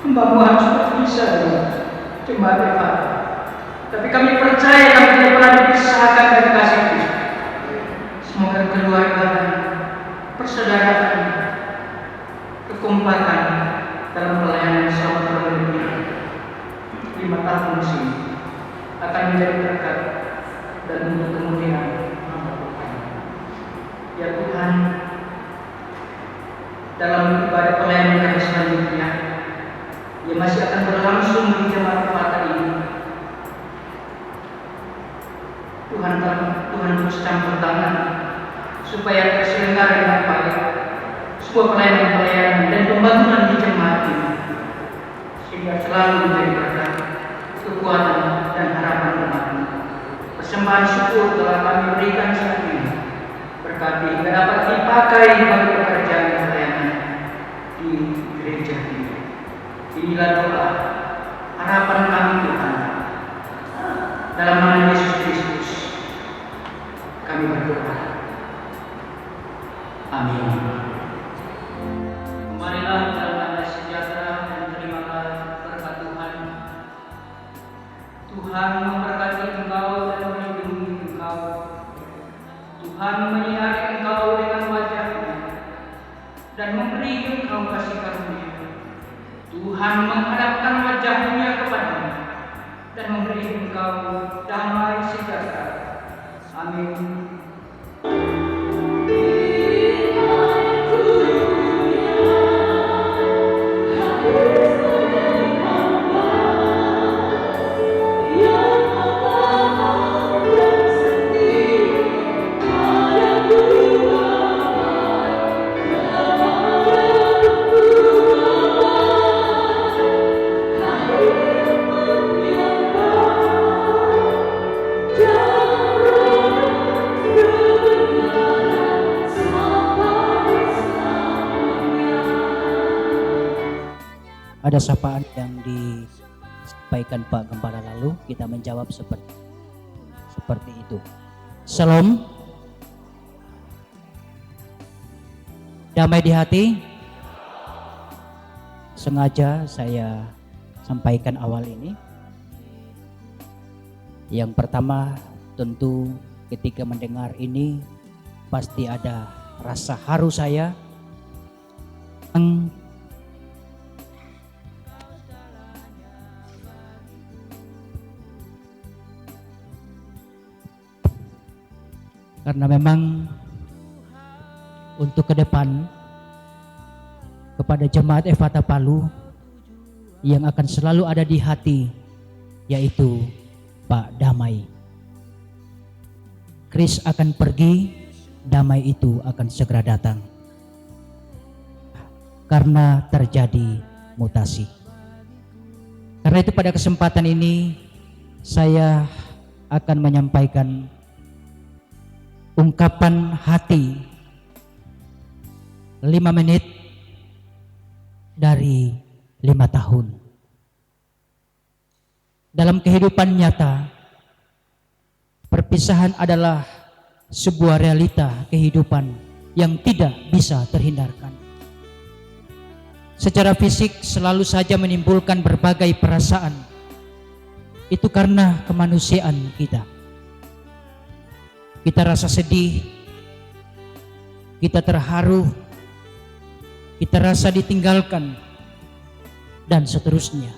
Pembangunan sudah bisa dengan jemaat Eva. Tapi kami percaya kami tidak pernah dipisahkan dari kasih Kristus. Semoga keluarga dan persaudaraan, kekompakan dalam pelayanan selama kurang lebih 5 tahun di sini akan menjadi berkat dan untuk kemudian memberkati. Ya Tuhan, dalam ibadah pelayanan kami selanjutnya yang masih akan berlangsung di jemaat Fatah ini, Tuhan terus campur tangan supaya terselenggara dengan baik sebuah pelayanan dan pembangunan di jemaat ini, sehingga selalu menjadi berkat, kekuatan dan harapan umat. Persembahan syukur telah kami berikan saat ini, berkati hingga dapat dipakai bagi pekerjaan pelayanan di gereja ini. Inilah doa harapan kami Tuhan, dalam nama Yesus Kristus kami berdoa. Amin. Kemarilah dalam damai sejahtera dan terimalah berkat Tuhan. Tuhan memberkati engkau dan melindungi engkau. Tuhan menyinari engkau dengan wajah-Nya dan memberi engkau kasih karunia. Tuhan menghadapkan wajah-Nya kepadamu dan memberi engkau damai sejahtera. Amin. Ada sapaan yang disampaikan Pak Gembala lalu, kita menjawab seperti itu. Shalom. Damai di hati. Sengaja saya sampaikan awal ini. Yang pertama, tentu ketika mendengar ini pasti ada rasa haru saya karena memang untuk ke depan kepada jemaat Efata Palu yang akan selalu ada di hati, yaitu Pak Damai. Kris akan pergi, damai itu akan segera datang karena terjadi mutasi. Karena itu pada kesempatan ini saya akan menyampaikan ungkapan hati 5 menit dari 5 tahun. Dalam kehidupan nyata, perpisahan adalah sebuah realita kehidupan yang tidak bisa terhindarkan. Secara fisik selalu saja menimbulkan berbagai perasaan. Itu karena kemanusiaan kita. Kita rasa sedih, kita terharu, kita rasa ditinggalkan, dan seterusnya.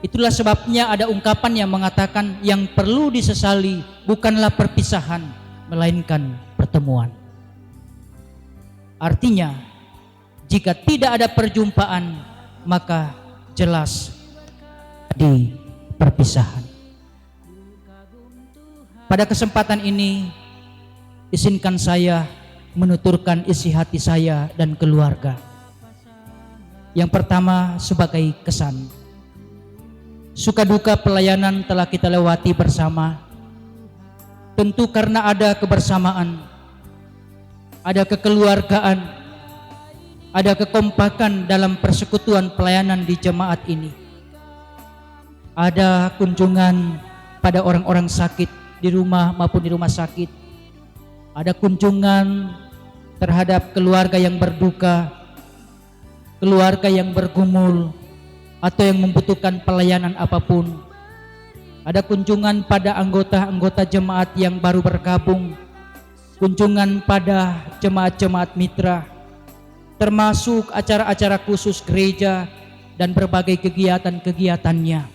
Itulah sebabnya ada ungkapan yang mengatakan yang perlu disesali bukanlah perpisahan, melainkan pertemuan. Artinya, jika tidak ada perjumpaan, maka jelas di perpisahan. Pada kesempatan ini, izinkan saya menuturkan isi hati saya dan keluarga. Yang pertama sebagai kesan. Suka duka pelayanan telah kita lewati bersama. Tentu karena ada kebersamaan, ada kekeluargaan, ada kekompakan dalam persekutuan pelayanan di jemaat ini. Ada kunjungan pada orang-orang sakit di rumah maupun di rumah sakit. Ada kunjungan terhadap keluarga yang berduka. keluarga yang bergumul atau yang membutuhkan pelayanan apapun. Ada kunjungan pada anggota-anggota jemaat yang baru bergabung, kunjungan pada jemaat-jemaat mitra, termasuk acara-acara khusus gereja dan berbagai kegiatan-kegiatannya.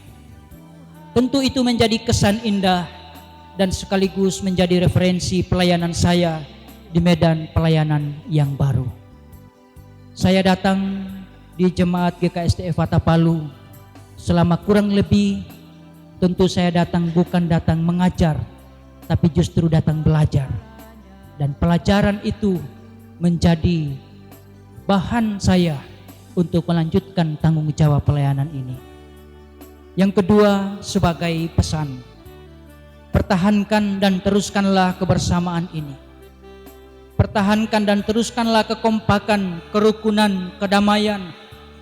Tentu itu menjadi kesan indah dan sekaligus menjadi referensi pelayanan saya di medan pelayanan yang baru. Saya datang di jemaat GKSTF Watapalu selama kurang lebih, tentu saya bukan datang mengajar, tapi justru datang belajar. Dan pelajaran itu menjadi bahan saya untuk melanjutkan tanggung jawab pelayanan ini. Yang kedua, sebagai pesan, pertahankan dan teruskanlah kebersamaan ini. Pertahankan dan teruskanlah kekompakan, kerukunan, kedamaian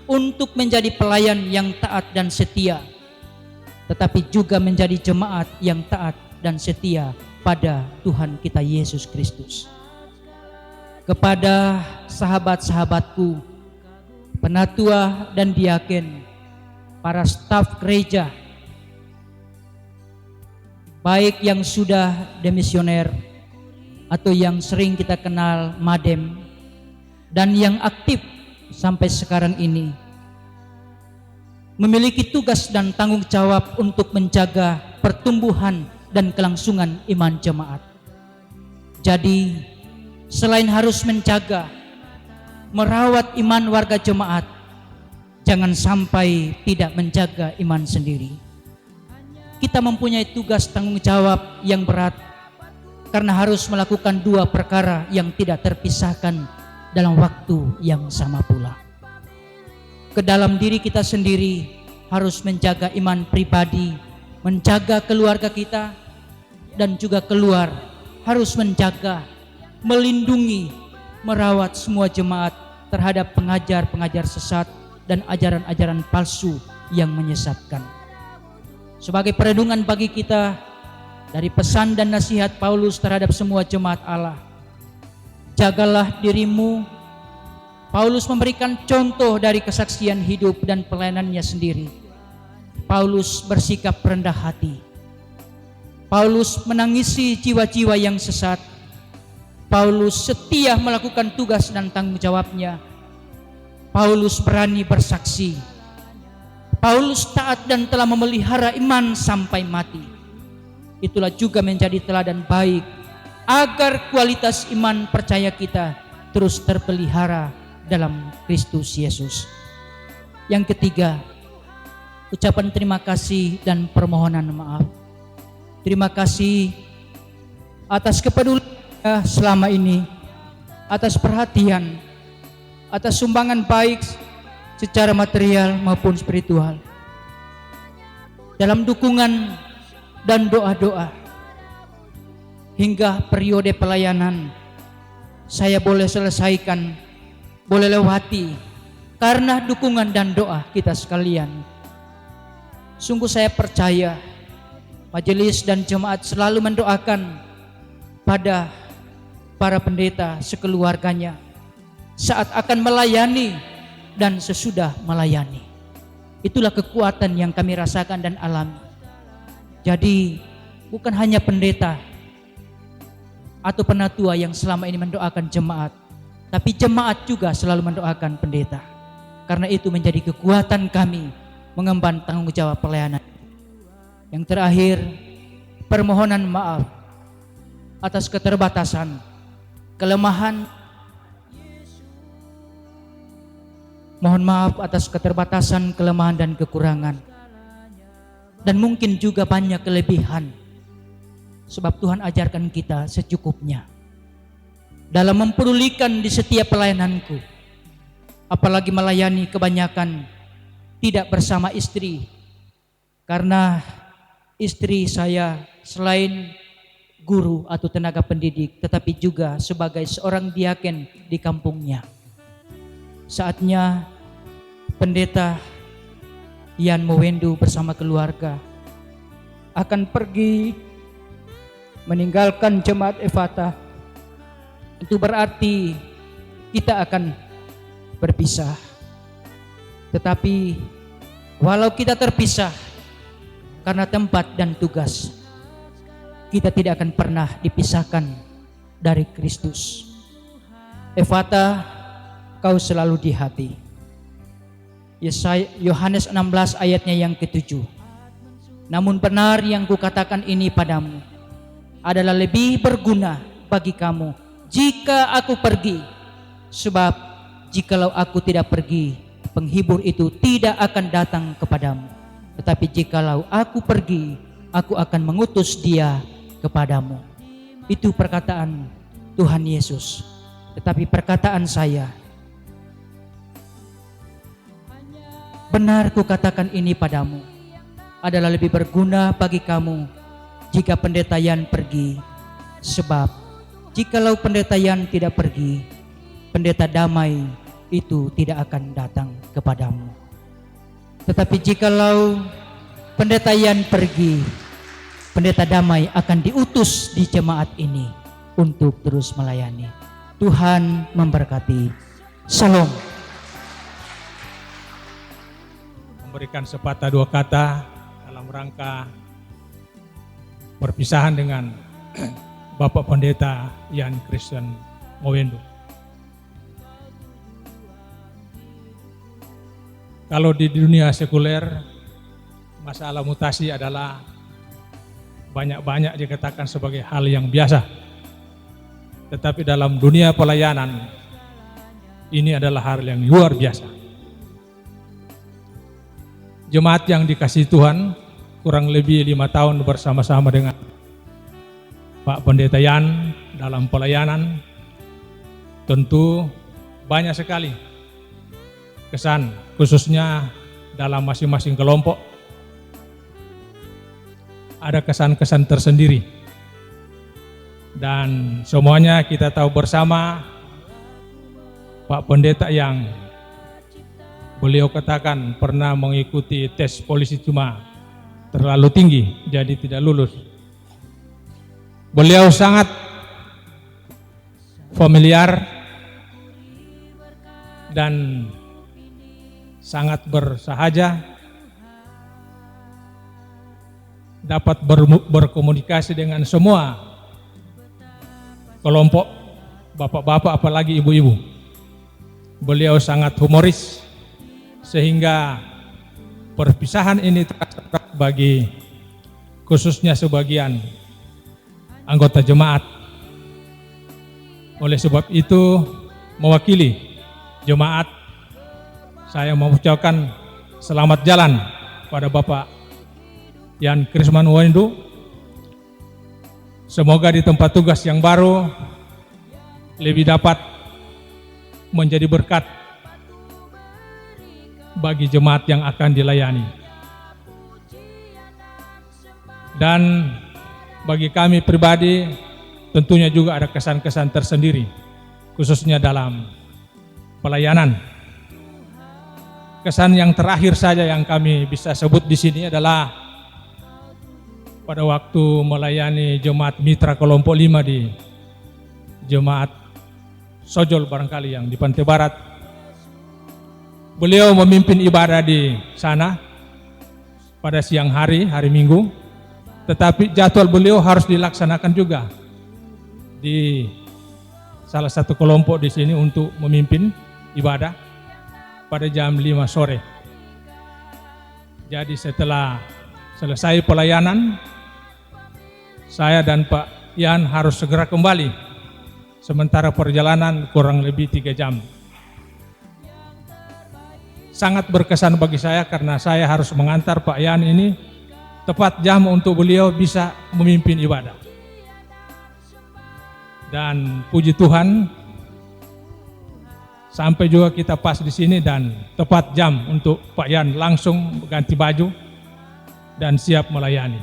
untuk menjadi pelayan yang taat dan setia, tetapi juga menjadi jemaat yang taat dan setia pada Tuhan kita Yesus Kristus. Kepada sahabat-sahabatku, penatua dan diaken, para staf gereja, baik yang sudah demisioner atau yang sering kita kenal madem, dan yang aktif sampai sekarang ini, memiliki tugas dan tanggung jawab untuk menjaga pertumbuhan dan kelangsungan iman jemaat. Jadi, selain harus menjaga, merawat iman warga jemaat, jangan sampai tidak menjaga iman sendiri. Kita mempunyai tugas tanggung jawab yang berat karena harus melakukan dua perkara yang tidak terpisahkan dalam waktu yang sama pula. Ke dalam diri kita sendiri harus menjaga iman pribadi, menjaga keluarga kita, dan juga keluar harus menjaga, melindungi, merawat semua jemaat terhadap pengajar-pengajar sesat dan ajaran-ajaran palsu yang menyesatkan. Sebagai perenungan bagi kita dari pesan dan nasihat Paulus terhadap semua jemaat Allah, jagalah dirimu. Paulus memberikan contoh dari kesaksian hidup dan pelayanannya sendiri. Paulus bersikap rendah hati. Paulus menangisi jiwa-jiwa yang sesat. Paulus setia melakukan tugas dan tanggung jawabnya. Paulus berani bersaksi. Paulus taat dan telah memelihara iman sampai mati. Itulah juga menjadi teladan baik agar kualitas iman percaya kita terus terpelihara dalam Kristus Yesus. Yang ketiga, ucapan terima kasih dan permohonan maaf. Terima kasih atas kepedulian selama ini, atas perhatian, atas sumbangan baik secara material maupun spiritual, dalam dukungan dan doa-doa. Hingga periode pelayanan saya boleh selesaikan, boleh lewati karena dukungan dan doa kita sekalian. Sungguh saya percaya majelis dan jemaat selalu mendoakan pada para pendeta sekeluarganya saat akan melayani dan sesudah melayani. Itulah kekuatan yang kami rasakan dan alami. Jadi bukan hanya pendeta atau penatua yang selama ini mendoakan jemaat, tapi jemaat juga selalu mendoakan pendeta. Karena itu menjadi kekuatan kami mengemban tanggung jawab pelayanan. Yang terakhir, permohonan maaf atas keterbatasan, kelemahan. Mohon maaf atas keterbatasan, kelemahan dan kekurangan. Dan mungkin juga banyak kelebihan. Sebab Tuhan ajarkan kita secukupnya. Dalam mempedulikan di setiap pelayananku, apalagi melayani kebanyakan tidak bersama istri. Karena istri saya selain guru atau tenaga pendidik, tetapi juga sebagai seorang diaken di kampungnya. Saatnya pendeta Ian Mowendu bersama keluarga akan pergi meninggalkan jemaat Efata. Itu berarti kita akan berpisah. Tetapi walau kita terpisah karena tempat dan tugas, kita tidak akan pernah dipisahkan dari Kristus. Efata, kau selalu di hati. Yohanes 16 ayatnya yang ke-7. Namun benar yang kukatakan ini padamu adalah lebih berguna bagi kamu jika aku pergi. Sebab jikalau aku tidak pergi, penghibur itu tidak akan datang kepadamu. Tetapi jikalau aku pergi, aku akan mengutus dia kepadamu. Itu perkataan Tuhan Yesus. Tetapi perkataan saya, benar kukatakan ini padamu, adalah lebih berguna bagi kamu jika pendeta Yan pergi. Sebab jikalau pendeta Yan tidak pergi, pendeta damai itu tidak akan datang kepadamu. Tetapi jikalau pendeta Yan pergi, pendeta damai akan diutus di jemaat ini untuk terus melayani. Tuhan memberkati. Shalom. Memberikan sepatah dua kata dalam rangka perpisahan dengan Bapak Pendeta Yan Christian Mowendo. Kalau di dunia sekuler, masalah mutasi adalah banyak-banyak dikatakan sebagai hal yang biasa. Tetapi dalam dunia pelayanan, ini adalah hal yang luar biasa. Jemaat yang dikasihi Tuhan, kurang lebih 5 tahun bersama-sama dengan Pak Pendeta Yan dalam pelayanan, tentu banyak sekali kesan, khususnya dalam masing-masing kelompok. Ada kesan-kesan tersendiri. Dan semuanya kita tahu bersama Pak Pendeta yang beliau katakan pernah mengikuti tes polisi cuma terlalu tinggi, jadi tidak lulus. Beliau sangat familiar dan sangat bersahaja, dapat berkomunikasi dengan semua kelompok, bapak-bapak apalagi ibu-ibu. Beliau sangat humoris sehingga perpisahan ini terasa berat bagi khususnya sebagian anggota jemaat. Oleh sebab itu, mewakili jemaat, saya mengucapkan selamat jalan pada Bapak Yan Christian Mowendo. Semoga di tempat tugas yang baru lebih dapat menjadi berkat bagi jemaat yang akan dilayani. Dan bagi kami pribadi tentunya juga ada kesan-kesan tersendiri, khususnya dalam pelayanan. Kesan yang terakhir saja yang kami bisa sebut di sini adalah pada waktu melayani jemaat mitra kelompok 5 di jemaat Sojol barangkali yang di Pantai Barat. Beliau memimpin ibadah di sana pada siang hari Minggu, tetapi jadwal beliau harus dilaksanakan juga di salah satu kelompok di sini untuk memimpin ibadah pada jam 5 sore. Jadi setelah selesai pelayanan, saya dan Pak Yan harus segera kembali. Sementara perjalanan kurang lebih 3 jam. Sangat berkesan bagi saya karena saya harus mengantar Pak Yan ini tepat jam untuk beliau bisa memimpin ibadah. Dan puji Tuhan, sampai juga kita pas di sini dan tepat jam untuk Pak Yan langsung ganti baju dan siap melayani.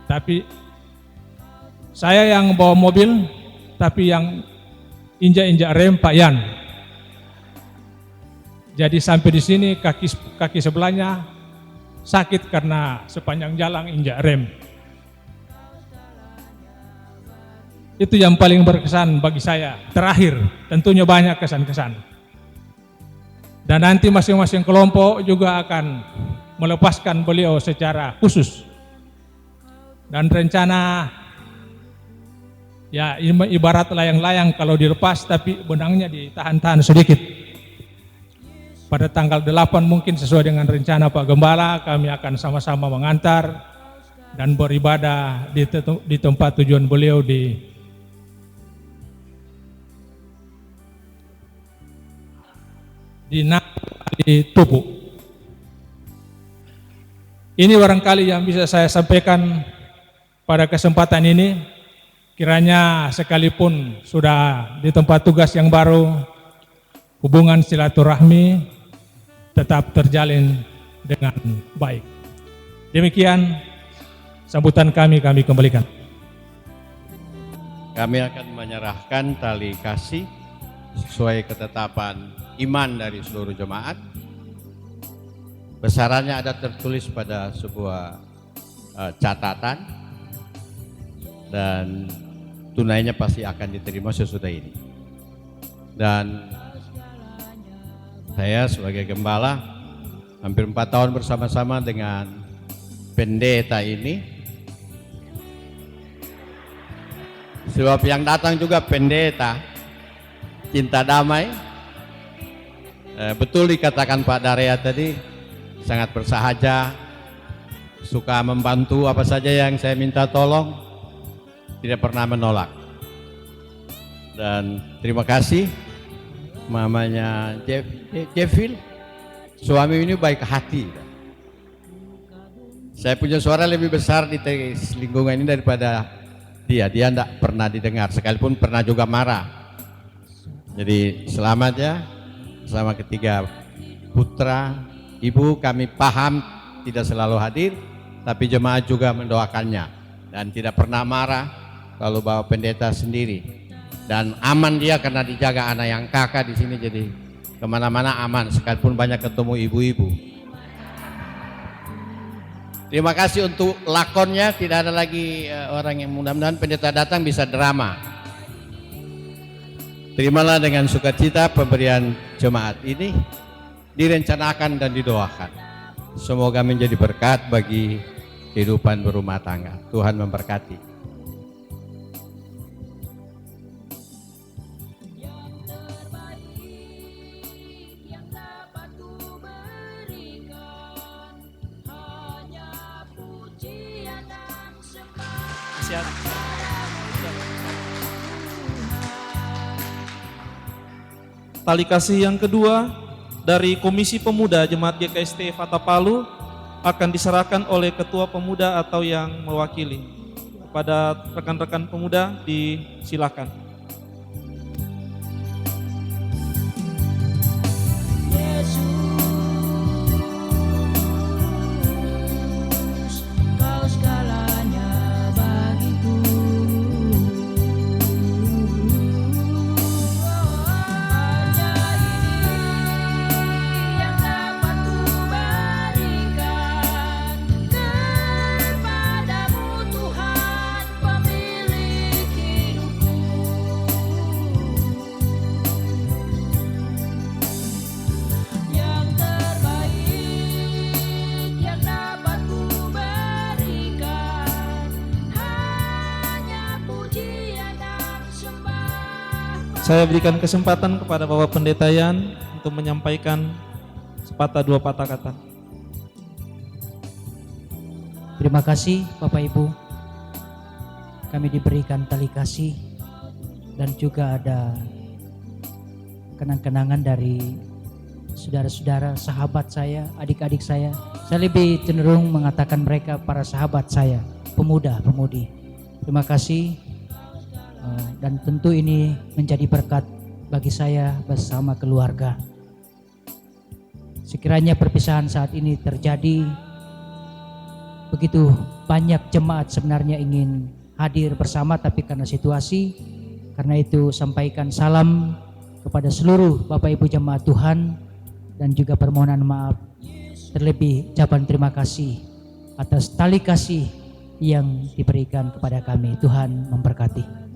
Tapi saya yang bawa mobil, tapi yang injak-injak rem Pak Yan. Jadi sampai di sini kaki sebelahnya sakit karena sepanjang jalan injak rem. Itu yang paling berkesan bagi saya. Terakhir, tentunya banyak kesan-kesan. Dan nanti masing-masing kelompok juga akan melepaskan beliau secara khusus. Dan rencana ya ibarat layang-layang, kalau dilepas tapi benangnya ditahan-tahan sedikit. Pada tanggal 8 mungkin sesuai dengan rencana Pak Gembala, kami akan sama-sama mengantar dan beribadah di tempat tujuan beliau di Tupu. Ini barangkali yang bisa saya sampaikan pada kesempatan ini. Kiranya sekalipun sudah di tempat tugas yang baru, hubungan silaturahmi tetap terjalin dengan baik. Demikian sambutan kami kembalikan. Kami akan menyerahkan tali kasih sesuai ketetapan iman dari seluruh jemaat. Besarannya ada tertulis pada sebuah catatan dan tunainya pasti akan diterima sesudah ini. Dan saya sebagai gembala hampir 4 tahun bersama-sama dengan pendeta ini, sebab yang datang juga pendeta cinta damai. Betul dikatakan Pak Daria tadi, sangat bersahaja, suka membantu apa saja yang saya minta tolong, tidak pernah menolak. Dan terima kasih mamanya Jeffil, suami ini baik hati. Saya punya suara lebih besar di lingkungan ini daripada dia tidak pernah didengar, sekalipun pernah juga marah. Jadi selamat ya, sama ketiga putra, ibu, kami paham tidak selalu hadir, tapi jemaat juga mendoakannya dan tidak pernah marah kalau bawa pendeta sendiri. Dan aman dia karena dijaga anak yang kakak di sini, jadi kemana-mana aman, sekalipun banyak ketemu ibu-ibu. Terima kasih untuk lakonnya, tidak ada lagi orang yang mudah-mudahan pendeta datang bisa drama. Terimalah dengan sukacita pemberian jemaat ini, direncanakan dan didoakan. Semoga menjadi berkat bagi kehidupan berumah tangga. Tuhan memberkati. Tali kasih yang kedua dari Komisi Pemuda Jemaat GKST Fata Palu akan diserahkan oleh Ketua Pemuda atau yang mewakili. Kepada rekan-rekan pemuda disilakan. Saya berikan kesempatan kepada Bapak Pendeta Yan untuk menyampaikan sepatah dua patah kata. Terima kasih Bapak Ibu. Kami diberikan tali kasih dan juga ada kenang-kenangan dari saudara-saudara, sahabat saya, adik-adik saya. Saya lebih cenderung mengatakan mereka para sahabat saya, pemuda-pemudi. Terima kasih. Dan tentu ini menjadi berkat bagi saya bersama keluarga. Sekiranya perpisahan saat ini terjadi, begitu banyak jemaat sebenarnya ingin hadir bersama, tapi karena situasi, karena itu sampaikan salam kepada seluruh Bapak Ibu jemaat Tuhan dan juga permohonan maaf, terlebih ucapan terima kasih atas tali kasih yang diberikan kepada kami. Tuhan memberkati.